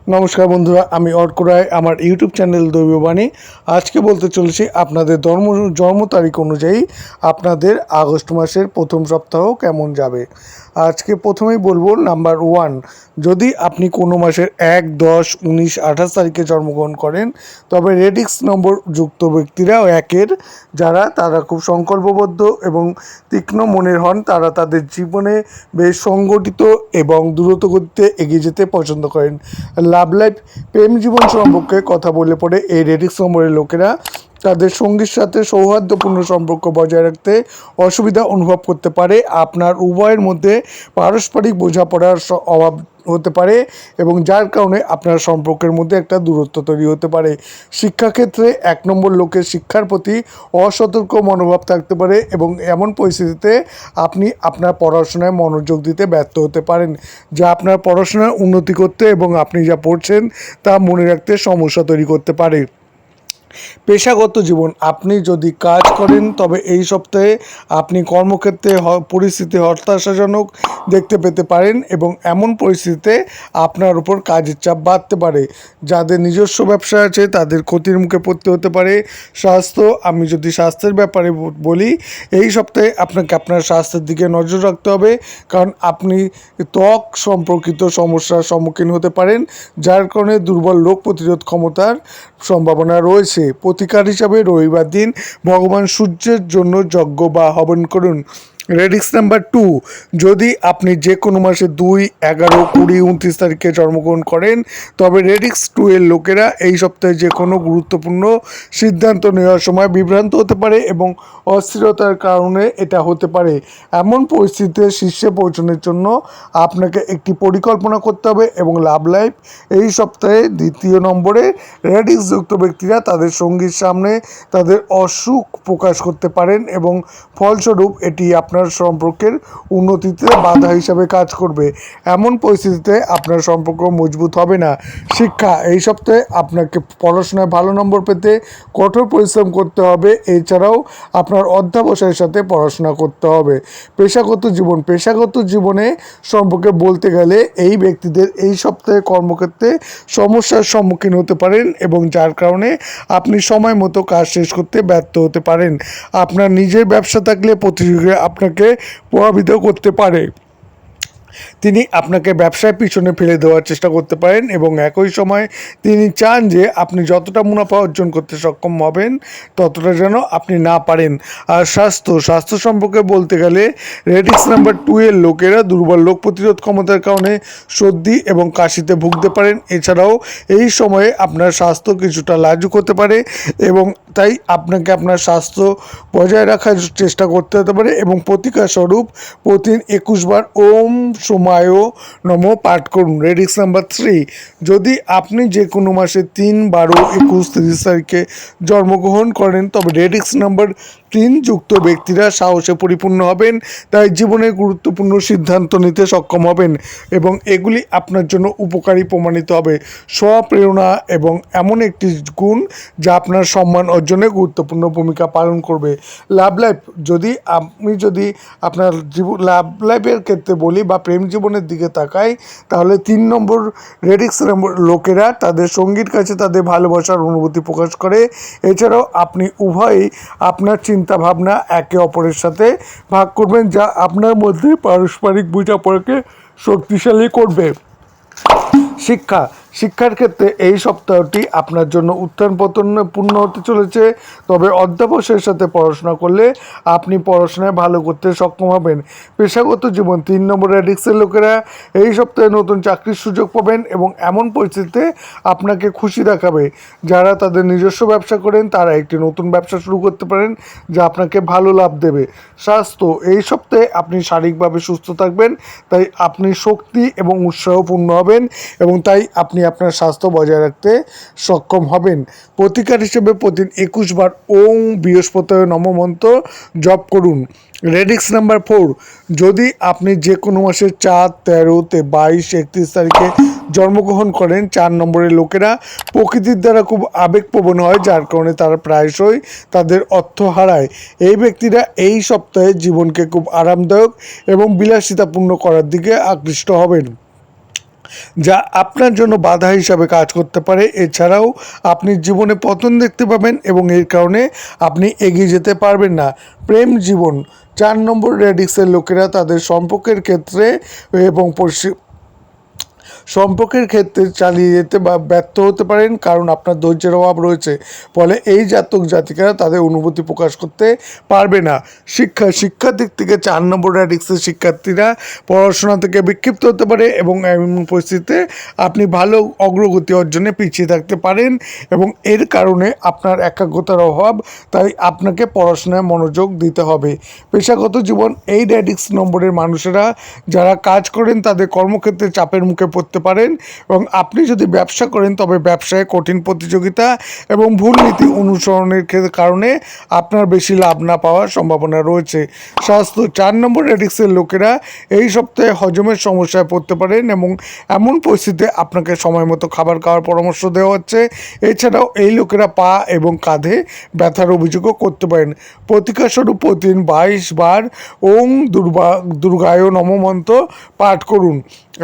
নমস্কার বন্ধুরা, আমি অর্ক রায়। আমার ইউটিউব চ্যানেল দৈববাণী আজকে বলতে চলেছি আপনাদের জন্ম তারিখ অনুযায়ী আপনাদের আগস্ট মাসের প্রথম সপ্তাহ কেমন যাবে। আজকে প্রথমেই বলবো নাম্বার 1, যদি আপনি কোনো মাসের 1, 10, 19, 28 তারিখে জন্মগ্রহণ করেন তবে রেডিক্স নম্বর যুক্ত ব্যক্তিরা তারা খুব সংকল্পবদ্ধ এবং তীক্ষ্ণ মনের হন। তারা তাদের জীবনে বেশ সংগঠিত এবং দ্রুত গতিতে এগিয়ে যেতে পছন্দ করেন। লাভ লাইফ, প্রেম জীবন সম্পর্কে কথা বলে পড়ে এই রেডিক্স নম্বরের লোকেরা তাদের সঙ্গীর সাথে সৌহার্দ্যপূর্ণ সম্পর্ক বজায় রাখতে অসুবিধা অনুভব করতে পারে। আপনার উভয়ের মধ্যে পারস্পরিক বোঝাপড়ার অভাব হতে পারে এবং যার কারণে আপনার সম্পর্কের মধ্যে একটা দূরত্ব তৈরি হতে পারে। শিক্ষাক্ষেত্রে 1 নম্বর লোকের শিক্ষার প্রতি অসতর্ক মনোভাব থাকতে পারে এবং এমন পরিস্থিতিতে আপনি আপনার পড়াশোনায় মনোযোগ দিতে ব্যর্থ হতে পারেন, যা আপনার পড়াশোনার উন্নতি করতে এবং আপনি যা পড়ছেন তা মনে রাখতে সমস্যা তৈরি করতে পারে। পেশাগত জীবন, আপনি যদি কাজ করেন তবে এই সপ্তাহে আপনি কর্মক্ষেত্রে পরিস্থিতি হতাশাজনক দেখতে পেতে পারেন এবং এমন পরিস্থিতিতে আপনার উপর কাজের চাপ বাড়তে পারে। যাদের নিজস্ব ব্যবসা আছে তাদের ক্ষতির মুখে পড়তে হতে পারে। স্বাস্থ্য, আমি যদি স্বাস্থ্যের ব্যাপারে বলি, এই সপ্তাহে আপনাকে আপনার স্বাস্থ্যের দিকে নজর রাখতে হবে, কারণ আপনি ত্বক সম্পর্কিত সমস্যার সম্মুখীন হতে পারেন, যার কারণে দুর্বল রোগ প্রতিরোধ ক্ষমতার সম্ভাবনা রয়েছে। প্রতিকার হিসাবে রবিবার দিন ভগবান সূর্যের জন্য যজ্ঞ বা হবন করুন। রেডিক্স নাম্বার 2, যদি আপনি যে কোনো মাসে 2, 11, 20, 29 তারিখে জন্মগ্রহণ করেন তবে রেডিক্স 2 এর লোকেরা এই সপ্তাহে যে কোনো গুরুত্বপূর্ণ সিদ্ধান্ত নেওয়ার সময় বিভ্রান্ত হতে পারে এবং অস্থিরতার কারণে এটা হতে পারে। এমন পরিস্থিতিতে শীর্ষে পৌঁছানোর জন্য আপনাকে একটি পরিকল্পনা করতে হবে এবং লাভ লাইফ, এই সপ্তাহে 2 নম্বরে রেডিক্সযুক্ত ব্যক্তিরা তাদের সঙ্গীর সামনে তাদের অসুখ প্রকাশ করতে পারেন এবং ফলস্বরূপ এটি আপনার সম্পর্কের উন্নতিতে বাধা হিসাবে কাজ করবে। এমন পরিস্থিতিতে আপনার সম্পর্ক মজবুত হবে না। শিক্ষা, এই সপ্তাহে আপনাকে পড়াশোনায় ভালো নম্বর পেতে কঠোর পরিশ্রম করতে হবে, এছাড়াও আপনার অধ্যাবসায়ের সাথে পড়াশোনা করতে হবে। পেশাগত জীবনে সম্পর্কে বলতে গেলে এই ব্যক্তিদের এই সপ্তাহে কর্মক্ষেত্রে সমস্যার সম্মুখীন হতে পারেন এবং যার কারণে আপনি সময় মতো কাজ শেষ করতে ব্যর্থ হতে পারেন। আপনার নিজের ব্যবসা থাকলে প্রতিযোগীরা আপনাকে প্রভাবিত করতে পারে। তিনি আপনাকে ব্যবসায় পিছনে ফেলে দেওয়ার চেষ্টা করতে পারেন এবং একই সময় তিনি চান যে আপনি যতটা মুনাফা অর্জন করতে সক্ষম হবেন ততটা যেন আপনি না পারেন। আর স্বাস্থ্য সম্পর্কে বলতে গেলে রেডিক্স নাম্বার 2 এর লোকেরা দুর্বল রোগ প্রতিরোধ ক্ষমতার কারণে সর্দি এবং কাশিতে ভুগতে পারেন। এছাড়াও এই সময়ে আপনার স্বাস্থ্য কিছুটা লাজুক হতে পারে এবং তাই আপনাকে আপনার স্বাস্থ্য বজায় রাখার চেষ্টা করতে হতে পারে এবং প্রতিকার স্বরূপ প্রতিদিন 21 বার ওম সোমায় নমঃ পাঠ করুন। রেডিক্স নাম্বার 3, যদি আপনি যে কোনো মাসে 3, 12, 21, 30 তারিখে জন্মগ্রহণ করেন তবে রেডিক্স নাম্বার 3 যুক্ত ব্যক্তিরা সাহসে পরিপূর্ণ হবেন, তাই জীবনে গুরুত্বপূর্ণ সিদ্ধান্ত নিতে সক্ষম হবেন এবং এগুলি আপনার জন্য উপকারী প্রমাণিত হবে। স্বপ্রেরণা এবং এমন একটি গুণ যা আপনার সম্মান অর্জনে গুরুত্বপূর্ণ ভূমিকা পালন করবে। লাভ লাইফ, যদি আপনার লাভ লাইফের ক্ষেত্রে বলি বা প্রেম জীবনের দিকে তাকাই তাহলে 3 নম্বর রেডিক্স নম্বর লোকেরা তাদের সঙ্গীর কাছে তাদের ভালোবাসার অনুভূতি প্রকাশ করে। এছাড়াও আপনি উভয়ই আপনার চিন্তা ভাবনা একে অপরের সাথে ভাগ করবেন, যা আপনার মধ্যে পারস্পরিক বোঝাপড়াকে শক্তিশালী করবে। শিক্ষার ক্ষেত্রে এই সপ্তাহটি আপনার জন্য উত্থান পতনপূর্ণ হতে চলেছে, তবে অধ্যবসায়ের সাথে পড়াশোনা করলে আপনি পড়াশোনায় ভালো করতে সক্ষম হবেন। পেশাগত জীবন, 3 নম্বর রেডিক্সের লোকেরা এই সপ্তাহে নতুন চাকরির সুযোগ পাবেন এবং এমন পরিস্থিতিতে আপনাকে খুশি দেখাবে। যারা তাদের নিজস্ব ব্যবসা করেন তারা একটি নতুন ব্যবসা শুরু করতে পারেন যা আপনাকে ভালো লাভ দেবে। স্বাস্থ্য, এই সপ্তাহে আপনি শারীরিকভাবে সুস্থ থাকবেন, তাই আপনি শক্তি এবং উৎসাহপূর্ণ হবেন এবং তাই আপনি আপনার স্বাস্থ্য বজায় রাখতে সক্ষম হবেন। প্রতিকার হিসেবে প্রতিদিন 21 বার ওম বৃহস্পতি নমঃ মন্ত্র জপ করুন। রেডিক্স নাম্বার 4, যদি আপনি যে কোনো মাসের 4, 13, 22, 31 তারিখে জন্মগ্রহণ করেন 4 নম্বরের লোকেরা প্রকৃতির দ্বারা খুব আবেগপ্রবণ হয়, যার কারণে তারা প্রায়শই তাদের অর্থ হারায়। এই ব্যক্তিরা এই সপ্তাহে জীবনকে খুব আরামদায়ক এবং বিলাসিতাপূর্ণ করার দিকে আকৃষ্ট হবেন। যা আপনার জন্য বাধা হিসাবে কাজ করতে পারে। এছাড়াও আপনি জীবনে পতন দেখতে পাবেন এবং এর কারণে আপনি এগিয়ে যেতে পারবেন না। প্রেম জীবন 4 নম্বর রেডিক্সের লোকেরা তাদের সম্পর্কের ক্ষেত্রে এবং সম্পর্কের ক্ষেত্রে চালিয়ে যেতে বা ব্যর্থ হতে পারেন, কারণ আপনার ধৈর্যের অভাব রয়েছে। ফলে এই জাতক জাতিকারা তাদের অনুভূতি প্রকাশ করতে পারবে না। শিক্ষার দিক থেকে 4 নম্বর র্যাডিক্সের শিক্ষার্থীরা পড়াশোনা থেকে বিক্ষিপ্ত হতে পারে এবং এমন পরিস্থিতিতে আপনি ভালো অগ্রগতি অর্জনে পিছিয়ে থাকতে পারেন এবং এর কারণে আপনার একাগ্রতার অভাব, তাই আপনাকে পড়াশোনায় মনোযোগ দিতে হবে। পেশাগত জীবন এই র্যাডিক্স নম্বরের মানুষেরা যারা কাজ করেন তাদের কর্মক্ষেত্রে চাপের মুখে পড়তে পারেন এবং আপনি যদি ব্যবসা করেন তবে ব্যবসায় কঠিন প্রতিযোগিতা এবং ভুল নীতি অনুসরণের কারণে আপনার বেশি লাভ না পাওয়ার সম্ভাবনা রয়েছে। স্বাস্থ্য 4 নম্বর রেডিক্সের লোকেরা এই সপ্তাহে হজমের সমস্যায় পড়তে পারেন এবং এমন পরিস্থিতিতে আপনাকে সময় মতো খাবার খাওয়ার পরামর্শ দেওয়া হচ্ছে। এছাড়াও এই লোকেরা পা এবং কাঁধে ব্যথার অভিযোগও করতে পারেন। প্রতিকারস্বরূপ প্রতিদিন 22 বার ওং দুর্গায় নম মন্ত্র পাঠ করুন।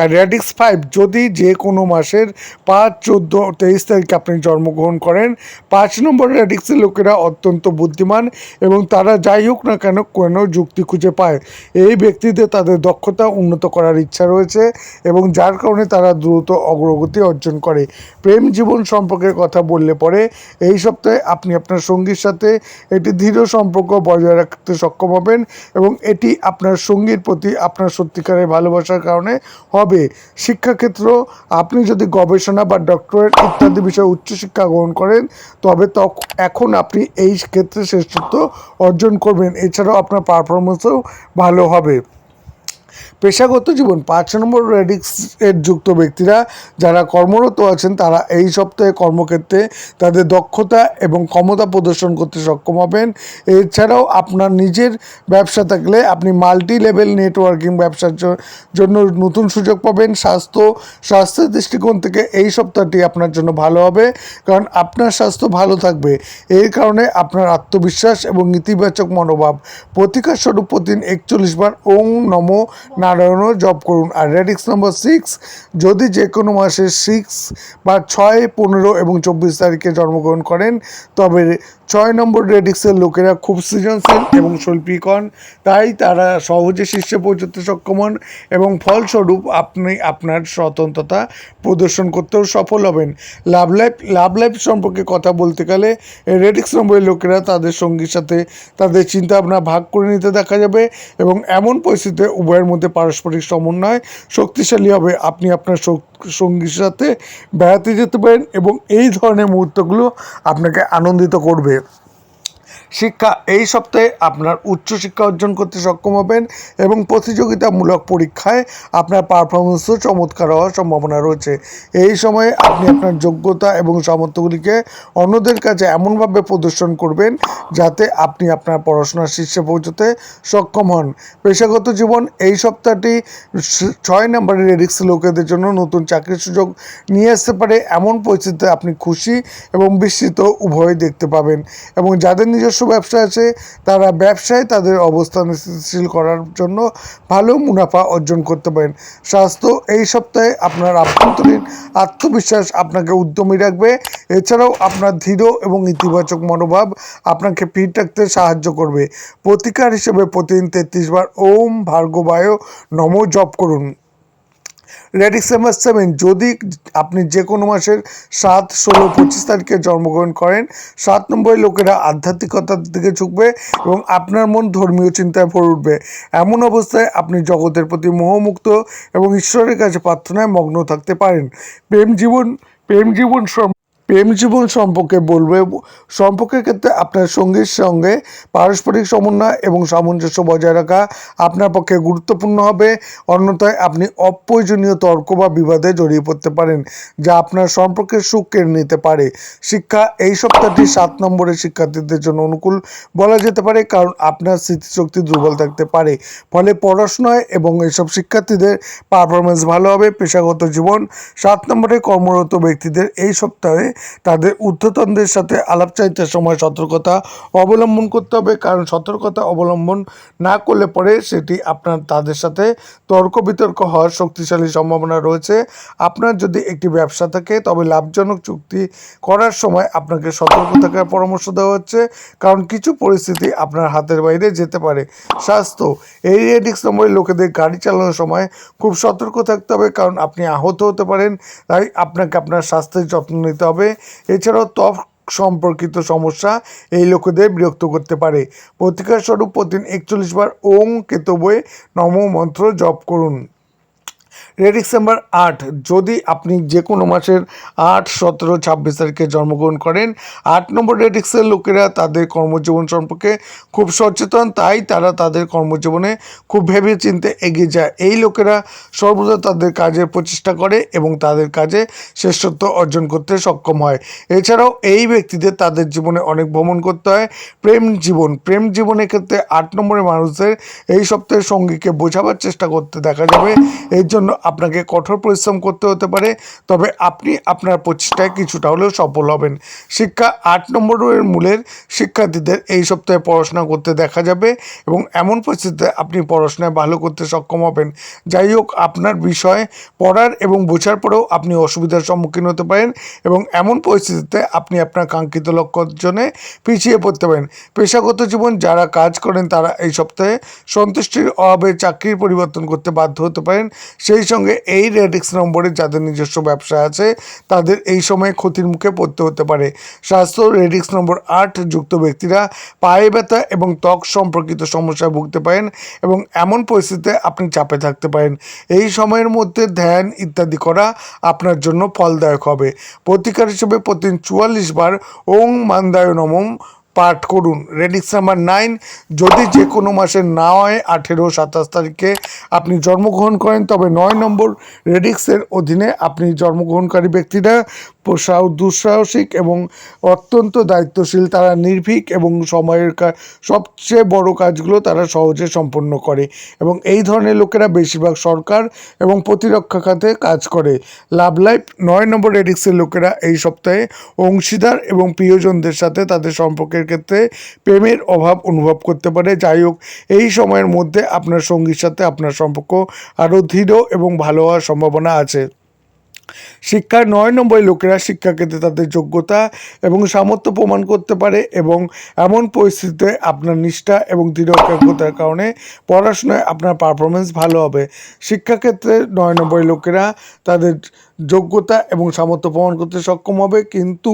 আর র্যাডিক্স 5, যদি যে কোনো মাসের 5, 14, 23 তারিখে আপনি জন্মগ্রহণ করেন, 5 নম্বর র্যাডিক্সের লোকেরা অত্যন্ত বুদ্ধিমান এবং তারা যাই হোক না কেন কোনো যুক্তি খুঁজে পায়। এই ব্যক্তিদের তাদের দক্ষতা উন্নত করার ইচ্ছা রয়েছে এবং যার কারণে তারা দ্রুত অগ্রগতি অর্জন করে। প্রেম জীবন সম্পর্কের কথা বললে পরে এই সপ্তাহে আপনি আপনার সঙ্গীর সাথে একটি দৃঢ় সম্পর্ক বজায় রাখতে সক্ষম হবেন এবং এটি আপনার সঙ্গীর প্রতি আপনার সত্যিকারের ভালোবাসার কারণে হবে। শিক্ষাক্ষেত্র, আপনি যদি গবেষণা বা ডক্টরেট ইত্যাদি বিষয়ে উচ্চশিক্ষা গ্রহণ করেন তবে এখন আপনি এই ক্ষেত্রে শ্রেষ্ঠত্ব অর্জন করবেন। এছাড়াও আপনার পারফরমেন্সও ভালো হবে। পেশাগত জীবন 5 নম্বর রেডিক্স এর যুক্ত ব্যক্তিরা যারা কর্মরত আছেন তারা এই সপ্তাহে কর্মক্ষেত্রে তাদের দক্ষতা এবং ক্ষমতা প্রদর্শন করতে সক্ষম হবেন। এছাড়াও আপনার নিজের ব্যবসা থাকলে আপনি মাল্টি লেভেল নেটওয়ার্কিং ব্যবসার জন্য নতুন সুযোগ পাবেন। স্বাস্থ্যের দৃষ্টিকোণ থেকে এই সপ্তাহটি আপনার জন্য ভালো হবে, কারণ আপনার স্বাস্থ্য ভালো থাকবে। এর কারণে আপনার আত্মবিশ্বাস এবং ইতিবাচক মনোভাব। প্রতিকার স্বরূপ প্রতিদিন 41 বার ওং নমো নারায়ণও জপ করুন। আর রেডিক্স নম্বর 6, যদি যে কোনো মাসের 6 বা 6, 15 এবং 24 তারিখে জন্মগ্রহণ করেন তবে 6 নম্বর রেডিক্সের লোকেরা খুব সৃজনশীল এবং শৈল্পিক হন, তাই তারা সহজে শীর্ষে পৌঁছতে সক্ষম হন এবং ফলস্বরূপ আপনি আপনার স্বতন্ত্রতা প্রদর্শন করতেও সফল হবেন। লাভ লাইফ সম্পর্কে কথা বলতে গেলে রেডিক্স নম্বরের লোকেরা তাদের সঙ্গীর সাথে তাদের চিন্তাভাবনা ভাগ করে নিতে দেখা যাবে এবং এমন পরিস্থিতিতে উভয়ের মধ্যে পারস্পরিক সমন্বয় শক্তিশালী হবে। আপনি আপনার সঙ্গীর সাথে বেড়াতে যেতে পারেন এবং এই ধরনের মুহূর্তগুলো আপনাকে আনন্দিত করবে। শিক্ষা, এই সপ্তাহে আপনার উচ্চশিক্ষা অর্জন করতে সক্ষম হবেন এবং প্রতিযোগিতামূলক পরীক্ষায় আপনার পারফরমেন্সও চমৎকার হওয়ার সম্ভাবনা রয়েছে। এই সময়ে আপনি আপনার যোগ্যতা এবং সামর্থ্যগুলিকে অন্যদের কাছে এমনভাবে প্রদর্শন করবেন যাতে আপনি আপনার পড়াশোনার শীর্ষে পৌঁছতে সক্ষম হন। পেশাগত জীবন, এই সপ্তাহটি 6 নম্বরের রেডিক্স লোকেদের জন্য নতুন চাকরির সুযোগ নিয়ে আসতে পারে। এমন পরিস্থিতিতে আপনি খুশি এবং বিস্মিত উভয় দেখতে পাবেন এবং যাদের নিজস্ব ব্যবসা আছে তারা ব্যবসায় তাদের অবস্থান স্থিতিশীল করার জন্য ভালো মুনাফা অর্জন করতে পারেন। স্বাস্থ্য, এই সপ্তাহে আপনার আভ্যন্তরীণ আত্মবিশ্বাস আপনাকে উদ্যমী রাখবে। এছাড়াও আপনার দৃঢ় এবং ইতিবাচক মনোভাব আপনাকে ফিট রাখতে সাহায্য করবে। প্রতিকার হিসেবে প্রতিদিন 33 বার ওম ভার্গবায় নম জপ করুন। রেডিক্স নাম্বার 7, যদি আপনি যে কোনো মাসের 7, 16, 25 তারিখে জন্মগ্রহণ করেন, 7 নম্বরের লোকেরা আধ্যাত্মিকতার দিকে ঝুঁকবে এবং আপনার মন ধর্মীয় চিন্তায় ভরে উঠবে। এমন অবস্থায় আপনি জগতের প্রতি মোহমুক্ত এবং ঈশ্বরের কাছে প্রার্থনায় মগ্ন থাকতে পারেন। প্রেম জীবন সম্পর্কে বলবে, সম্পর্কের ক্ষেত্রে আপনার সঙ্গীর সঙ্গে পারস্পরিক সমন্বয় এবং সামঞ্জস্য বজায় রাখা আপনার পক্ষে গুরুত্বপূর্ণ হবে, অন্যথায় আপনি অপ্রয়োজনীয় তর্ক বা বিবাদে জড়িয়ে পড়তে পারেন যা আপনার সম্পর্কের সুখ কেড়ে নিতে পারে। শিক্ষা, এই সপ্তাহটি 7 নম্বরের শিক্ষার্থীদের জন্য অনুকূল বলা যেতে পারে, কারণ আপনার স্মৃতিশক্তি দুর্বল থাকতে পারে, ফলে পড়াশোনায় এবং এসব শিক্ষার্থীদের পারফরমেন্স ভালো হবে। পেশাগত জীবন, 7 নম্বরে কর্মরত ব্যক্তিদের এই সপ্তাহে তাদের ঊর্ধ্বতনদের সাথে আলাপচারিতার সময় সতর্কতা অবলম্বন করতে হবে, কারণ সতর্কতা অবলম্বন না করলে পরে সেটি আপনার তাদের সাথে তর্ক বিতর্ক হওয়ার শক্তিশালী সম্ভাবনা রয়েছে। আপনার যদি একটি ব্যবসা থাকে তবে লাভজনক চুক্তি করার সময় আপনাকে সতর্ক থাকার পরামর্শ দেওয়া হচ্ছে, কারণ কিছু পরিস্থিতি আপনার হাতের বাইরে যেতে পারে। স্বাস্থ্য, এই রেডিক্স নম্বরের লোকেদের গাড়ি চালানোর সময় খুব সতর্ক থাকতে হবে, কারণ আপনি আহত হতে পারেন, তাই আপনাকে আপনার স্বাস্থ্যের যত্ন নিতে হবে। এছাড়াও ত্বক সম্পর্কিত সমস্যা এই লোকেদের বিরক্ত করতে পারে। প্রতিকার স্বরূপ প্রতিদিন 41 বার ওং কেতবে নমঃ মন্ত্র জপ করুন। রেডিক্স নাম্বার 8, যদি আপনি যে কোনো মাসের 8, 17, 26 তারিখে জন্মগ্রহণ করেন, 8 নম্বর রেডিক্সের লোকেরা তাদের কর্মজীবন সম্পর্কে খুব সচেতন, তাই তারা তাদের কর্মজীবনে খুব ভেবে চিন্তে এগিয়ে যায়। এই লোকেরা সর্বদা তাদের কাজের প্রচেষ্টা করে এবং তাদের কাজে শ্রেষ্ঠত্ব অর্জন করতে সক্ষম হয়। এছাড়াও এই ব্যক্তিদের তাদের জীবনে অনেক ভ্রমণ করতে হয়। প্রেম জীবনের ক্ষেত্রে 8 নম্বরের মানুষদের এই সপ্তাহে সঙ্গীকে বোঝাবার চেষ্টা করতে দেখা যাবে। এর জন্য আপনাকে কঠোর পরিশ্রম করতে হতে পারে, তবে আপনি আপনার প্রচেষ্টায় কিছুটা হলেও সফল হবেন। শিক্ষা, 8 নম্বরের মূলের শিক্ষার্থীদের এই সপ্তাহে পড়াশোনা করতে দেখা যাবে এবং এমন পরিস্থিতিতে আপনি পড়াশোনায় ভালো করতে সক্ষম হবেন। যাই হোক, আপনার বিষয় পড়ার এবং বোঝার পরেও আপনি অসুবিধার সম্মুখীন হতে পারেন এবং এমন পরিস্থিতিতে আপনি আপনার কাঙ্ক্ষিত লক্ষ্য অর্জনে পিছিয়ে পড়তে পারেন। পেশাগত জীবন, যারা কাজ করেন তারা এই সপ্তাহে সন্তুষ্টির অভাবে চাকরির পরিবর্তন করতে বাধ্য হতে পারেন। সেই সঙ্গে এই রেডিক্স নম্বরে যাদের নিজস্ব ব্যবসা আছে তাদের এই সময় ক্ষতির মুখে পড়তে হতে পারে। স্বাস্থ্য, রেডিক্স নম্বর 8 যুক্ত ব্যক্তিরা পায়ে ব্যথা এবং ত্বক সম্পর্কিত সমস্যায় ভুগতে পারেন এবং এমন পরিস্থিতিতে আপনি চাপে থাকতে পারেন। এই সময়ের মধ্যে ধ্যান ইত্যাদি করা আপনার জন্য ফলদায়ক হবে। প্রতিকার হিসেবে প্রতিদিন 44 বার ওং মান্দায় নমঃ পাঠ করুন। রেডিক্স নাম্বার 9, যদি যে কোনো মাসের 9, 18, 27 তারিখে আপনি জন্মগ্রহণ করেন তবে 9 নম্বর রেডিক্সের অধীনে আপনি জন্মগ্রহণকারী ব্যক্তিরা দুঃসাহসিক এবং অত্যন্ত দায়িত্বশীল। তারা নির্ভীক এবং সময়ের সবচেয়ে বড় কাজগুলো তারা সহজে সম্পন্ন করে এবং এই ধরনের লোকেরা বেশিরভাগ সরকার এবং প্রতিরক্ষা খাতে কাজ করে। লাভ লাইফ, 9 নম্বর রেডিক্সের লোকেরা এই সপ্তাহে অংশীদার এবং প্রিয়জনদের সাথে তাদের সম্পর্কের ক্ষেত্রে প্রেমের অভাব অনুভব করতে পারে। যাই হোক, এই সময়ের মধ্যে আপনার সঙ্গীর সাথে আপনার সম্পর্ক আরও দৃঢ় এবং ভালো হওয়ার সম্ভাবনা আছে। শিক্ষার 9 নম্বরের লোকেরা শিক্ষাক্ষেত্রে তাদের যোগ্যতা এবং সামর্থ্য প্রমাণ করতে পারে এবং এমন পরিস্থিতিতে আপনার নিষ্ঠা এবং দৃঢ় একাগ্রতার কারণে পড়াশোনায় আপনার পারফরমেন্স ভালো হবে। শিক্ষাক্ষেত্রে 9 নম্বরের লোকেরা তাদের যোগ্যতা এবং সামর্থ্য প্রমাণ করতে সক্ষম হবে, কিন্তু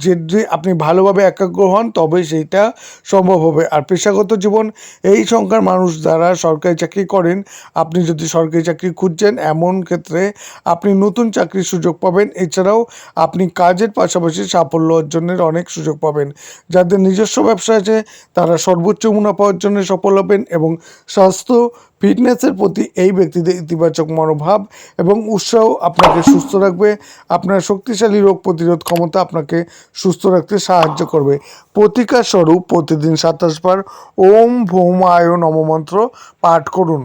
যদি আপনি ভালোভাবে একাগ্র হন তবে সেইটা সম্ভব হবে। আর পেশাগত জীবন, এই সংখ্যার মানুষ যারা সরকারি চাকরি করেন, আপনি যদি সরকারি চাকরি খুঁজছেন এমন ক্ষেত্রে আপনি নতুন চাকরির সুযোগ পাবেন। এছাড়াও আপনি কাজের পাশাপাশি সাফল্য অর্জনের অনেক সুযোগ পাবেন। যাদের নিজস্ব ব্যবসা আছে তারা সর্বোচ্চ মুনাফা অর্জনে সফল হবেন এবং স্বাস্থ্য, ফিটনেসের প্রতি এই ব্যক্তিদের ইতিবাচক মনোভাব এবং উৎসাহ আপনাকে সুস্থ রাখবে। আপনার শক্তিশালী রোগ প্রতিরোধ ক্ষমতা আপনাকে সুস্থ রাখতে সাহায্য করবে। প্রতিকার স্বরূপ প্রতিদিন 27 বার ওম ভৌমায় নমঃ মন্ত্র পাঠ করুন।